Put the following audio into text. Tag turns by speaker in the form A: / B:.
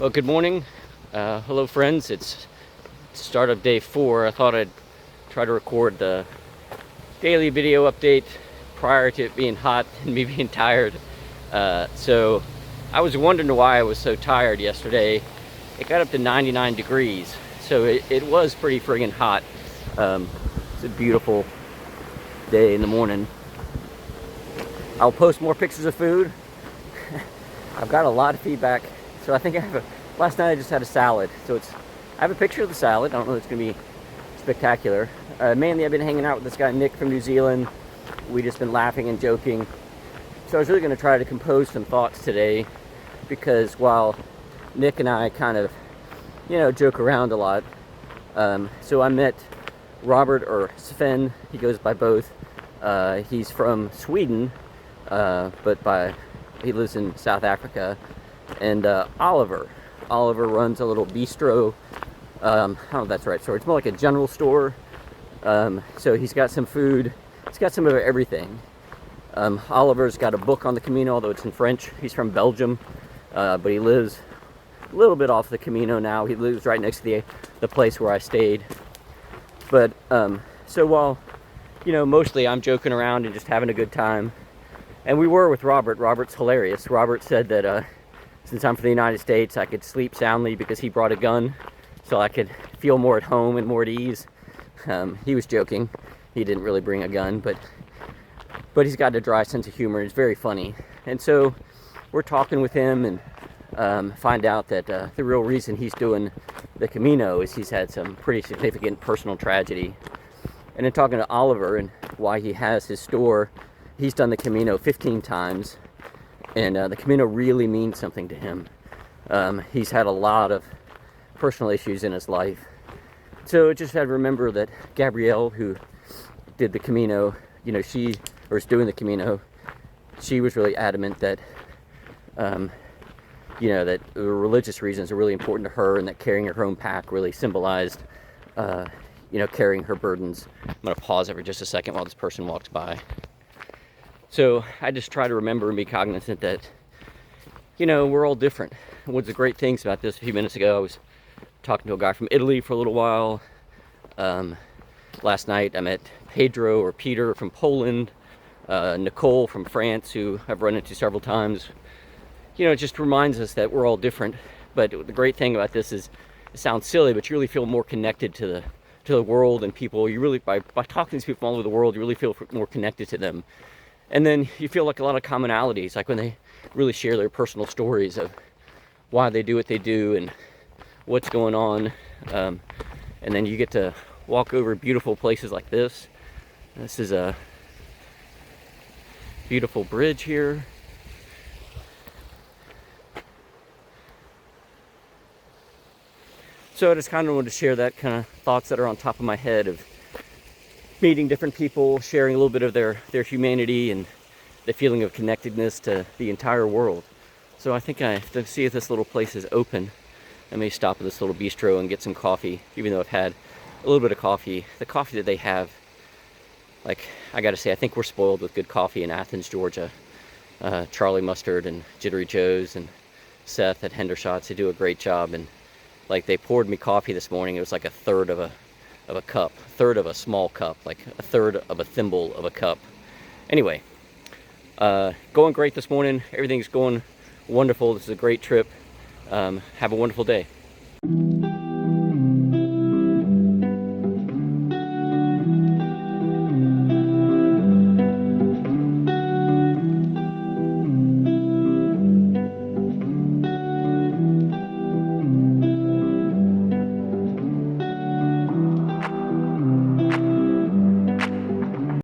A: Well, good morning. Hello, friends. It's start of day 4. I thought I'd try to record the daily video update prior to it being hot and me being tired. So I was wondering why I was so tired yesterday. It got up to 99 degrees, so it was pretty friggin' hot. It's a beautiful day in the morning. I'll post more pictures of food. I've got a lot of feedback. So I think last night I just had a salad. So I have a picture of the salad. I don't know if it's going to be spectacular. Mainly I've been hanging out with this guy Nick from New Zealand. We've just been laughing and joking. So I was really going to try to compose some thoughts today, because while Nick and I kind of, joke around a lot. So I met Robert, or Sven, he goes by both. He's from Sweden, but he lives in South Africa. And Oliver runs a little bistro. I don't know if that's the right store. It's more like a general store. So he's got some food. He's got some of everything. Oliver's got a book on the Camino, although it's in French. He's from Belgium, but he lives a little bit off the Camino now. He lives right next to the place where I stayed. But so while, mostly I'm joking around and just having a good time, and we were with Robert. Robert's hilarious. Robert said that since I'm from the United States, I could sleep soundly because he brought a gun, so I could feel more at home and more at ease. He was joking. He didn't really bring a gun, but he's got a dry sense of humor. It's very funny. And so we're talking with him and find out that the real reason he's doing the Camino is he's had some pretty significant personal tragedy. And in talking to Oliver and why he has his store, he's done the Camino 15 times. And the Camino really means something to him. He's had a lot of personal issues in his life. So just had to remember that Gabrielle, who did the Camino, is doing the Camino, she was really adamant that, that the religious reasons are really important to her, and that carrying her own pack really symbolized, carrying her burdens. I'm going to pause it for just a second while this person walks by. So I just try to remember and be cognizant that, we're all different. One of the great things about this, a few minutes ago, I was talking to a guy from Italy for a little while. Last night I met Pedro, or Peter, from Poland, Nicole from France, who I've run into several times. It just reminds us that we're all different. But the great thing about this is, it sounds silly, but you really feel more connected to the world and people. You really, by talking to these people all over the world, you really feel more connected to them. And then you feel like a lot of commonalities, like when they really share their personal stories of why they do what they do and what's going on. And then you get to walk over beautiful places like this. This is a beautiful bridge here. So I just kind of wanted to share that kind of thoughts that are on top of my head of meeting different people, sharing a little bit of their humanity and the feeling of connectedness to the entire world. So I think I have to see if this little place is open. I may stop at this little bistro and get some coffee, even though I've had a little bit of coffee. The coffee that they have, I gotta say, I think we're spoiled with good coffee in Athens, Georgia. Charlie Mustard and Jittery Joe's and Seth at Hendershots, they do a great job. And they poured me coffee this morning. It was like a third of a cup, a third of a small cup, like a third of a thimble of a cup. Anyway, going great this morning. Everything's going wonderful. This is a great trip. Have a wonderful day.